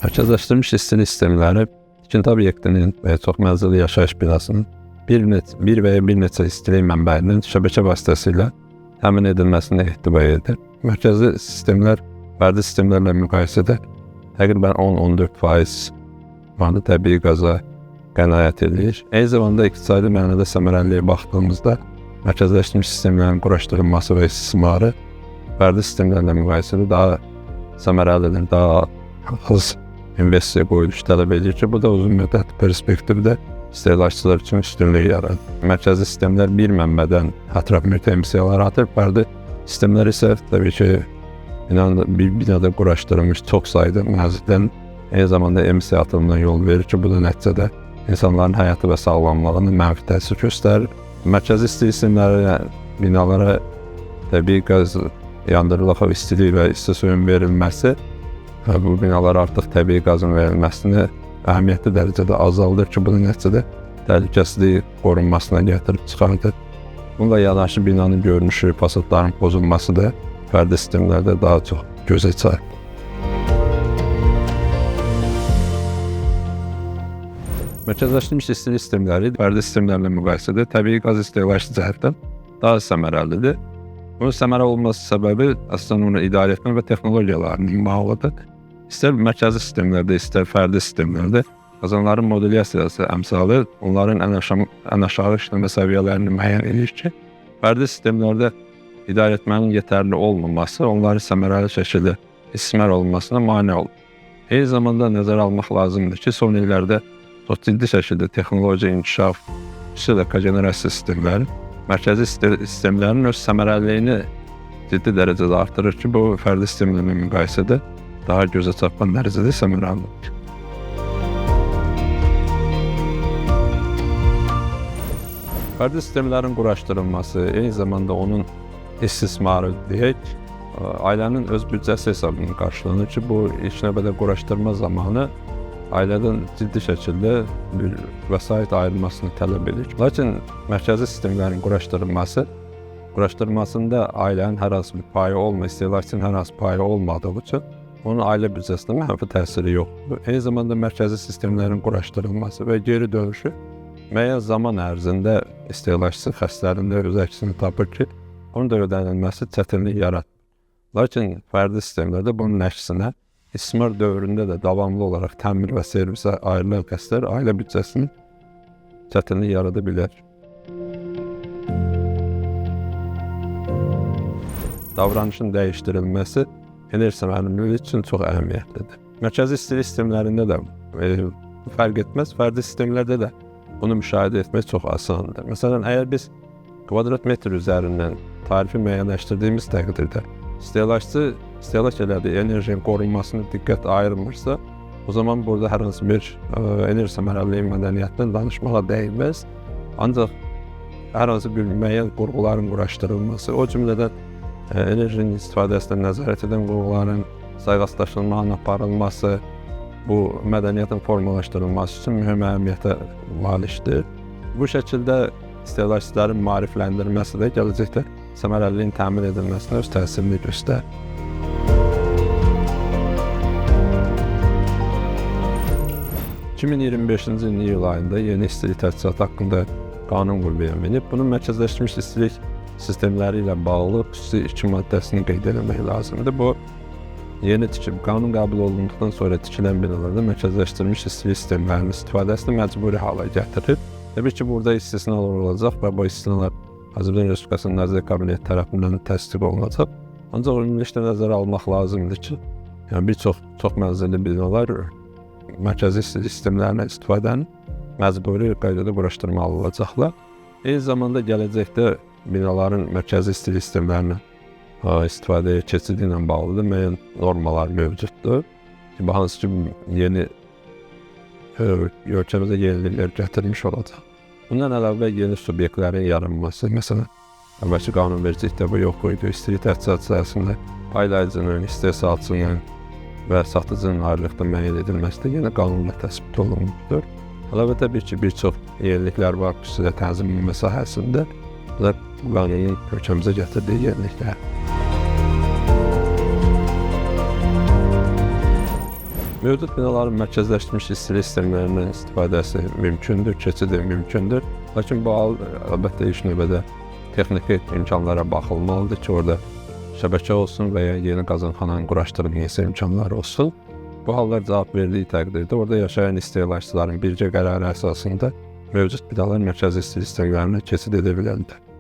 Mərkəzləşdirilmiş istilik sistemləri tikinti obyektinin və ya çoxmənzilli yaşayış binasının bir və ya bir neçə istilik mənbəyinin şəbəkə vasitəsilə təmin edilməsini ehtiva edir. Mərkəzi sistemlər fərdi sistemlərlə müqayisədə təqribən 10-14% təbii qaza qənaət edir. Eyni zamanda iqtisadi mənada səmərəliliyə baxdığımızda mərkəzləşdirilmiş sistemlərin quraşdırılması və istismarı fərdi sistemlərlə müqayisədə daha səmərəlidir, daha az investisiya qoyuluş tələb edir ki, bu da uzun müddət perspektivdə istehlakçılar üçün üstünlük yaradır. Mərkəzi sistemlər bir mənbədən ətraf mühitə emissiyalar atır, fərdi sistemlər isə təbii ki, bir binada quraşdırılmış çox sayda mənzildən eyni zamanda emisiya atılımına yol verir ki, bu da nəticədə insanların həyatı və sağlamlığına mənfi təsir göstərir. Mərkəzi istilik sistemləri binalara təbii qaz yandırılıq istilik və isti suyun verilməsi bu binalara artıq təbii qazın verilməsini əhəmiyyətli dərəcədə azaldır ki, bu da nəticədə təhlükəsizlik qorunmasına gətirib çıxardır. Bununla yanaşı binanın görünüşü, fasadların pozulması da fərdi sistemlərdə daha çox gözə çarpır. Mərkəzləşdirilmiş istilik sistemləri fərdi sistemlərlə müqayisədə təbii qaz istehlakı cəhətdən daha səmərəlidir. Bunun səmərə olması səbəbi əslində onu idarə etmə və texnologiyalarının bağlıdır. İstər mərkəzi sistemlərdə, istər fərdi sistemlərdə qazanların modulyasiyası əmsalı onların ən aşağı işləmə səviyyələrini müəyyən edir ki, fərdi sistemlərdə idarə etmənin yetərli olmaması onların səmərəli şəkildə istismar olunmasına mane olur. Eyni zamanda nəzərə almaq lazımdır ki, son illərdə çox ciddi şəkildə texnoloji inkişaf, xüsusilə kogenerasiya sistemləri, mərkəzi sistemlərin öz səmərəliliyini ciddi dərəcədə artırır ki, bu fərdi sistemlərlə müqayisədə daha gözə çarpan dərəcədə səmərəlidir. Fərdi sistemlərin quraşdırılması, eyni zamanda onun istismarı deyək, ailənin öz büdcəsi hesabının qarşılanır ki, bu ilk növbədə quraşdırma zamanı ailədən ciddi şəkildə bir vəsait ayrılmasını tələb edir. Lakin mərkəzi sistemlərin quraşdırmasında ailənin hər hansı bir payı olmur, istehlakçının hər hansı payı olmadığı üçün onun ailə büdcəsinə mənfi təsiri yoxdur. Eyni zamanda mərkəzi sistemlərin quraşdırılması və geri dönüşü müəyyən zaman ərzində istehlakçı xərclərində öz əksini tapır ki, onun da ödənilməsi çətinlik yaratmır. Lakin fərdi sistemlərdə bunun əksinə istismar dövründə də davamlı olaraq təmir və servisə ayrılan xərclər ailə büdcəsinin çətinlik yarada bilər. Davranışın dəyişdirilməsi enerji səmərəliliyi üçün çox əhəmiyyətlidir. Mərkəzi istilik sistemlərində də fərq etməz, fərdi sistemlərdə də bunu müşahidə etmək çox asandır. Məsələn, əgər biz kvadrat metr üzərindən tarifi müəyyənləşdirdiyimiz təqdirdə istehlak elədiyi enerjinin qorunmasına diqqət ayırmırsa, o zaman burada hər hansı bir enerji səmərəliliyi mədəniyyətindən danışmağa dəyməz. Ancaq hər hansı bir müəyyən qurğuların quraşdırılması, o cümlədən enerjinin istifadəsindən nəzarət edən qurğuların sayğaclaşdırılmağına aparılması, bu mədəniyyətin formalaşdırılması üçün mühüm əhəmiyyətə malikdir. Bu şəkildə istehlakçıların maarifləndirilməsi də gələcəkdə səmərəliliyin təmin edilməsinə öz təsirini göstərir. ...2025-ci ilin iyul ayında yeni istilik təchizatı haqqında qanun qüvvəyə minib. Bunun mərkəzləşdirilmiş istilik sistemləri ilə bağlı xüsusi 2 maddəsini qeyd etmək lazımdır. Bu, yeni qanun qəbul olunduqdan sonra tikilən binalarda mərkəzləşdirilmiş istilik sistemlərinin istifadəsini məcburi hala gətirir. Təbii ki, burada istisnalar olacaq və bu istisnalar Azərbaycan Respublikasının Nazirlər Kabineti tərəfindən təsdiq olunacaq. Ancaq ümumilikdə nəzərə almaq lazımdır ki, bir çox mənzilli binalar mərkəzi istilik sistemlərinə istifadəni məcburi qaydada quraşdırmalı olacaqlar. Eyni zamanda gələcəkdə binaların mərkəzi istilik sistemlərinə istifadəyə keçidi ilə bağlıdır, müəyyən normalar mövcuddur. Hansı ki, yeni ölkəmizə yeniliklər gətirmiş olacaq. Bundan əlavə yeni subyektlərin yaranması, məsələn, əvvəlki qanunvericilikdə bu yox idi. İstilik təchizatı sahəsində paylayıcının, istehsalçının və satıcının ayrılıqda müəyyən edilməsi də yeni qanunla təsbit olunmuşdur. Əlavə təbii ki, bir çox yeniliklər var, xüsusilə tənzimləmə sahəsində. Bu da qanunun ölkəmizə gətirdiyi yeniliklər. Mövcud binaların mərkəzləşmiş istilik sistemlərindən istifadəsi mümkündür, keçidi mümkündür. Lakin bu hal əlbəttə ilk növbədə texniki imkanlara baxılmalıdır ki, orada şəbəkə olsun və ya yeni qazanxananın quraşdırılması imkanları olsun. Bu hallar cavab verdiyi təqdirdə orada yaşayan istehlakçıların birgə qərarı əsasında mövcud binalar mərkəzi istilik sistemlərinə keçid edə bilərlər.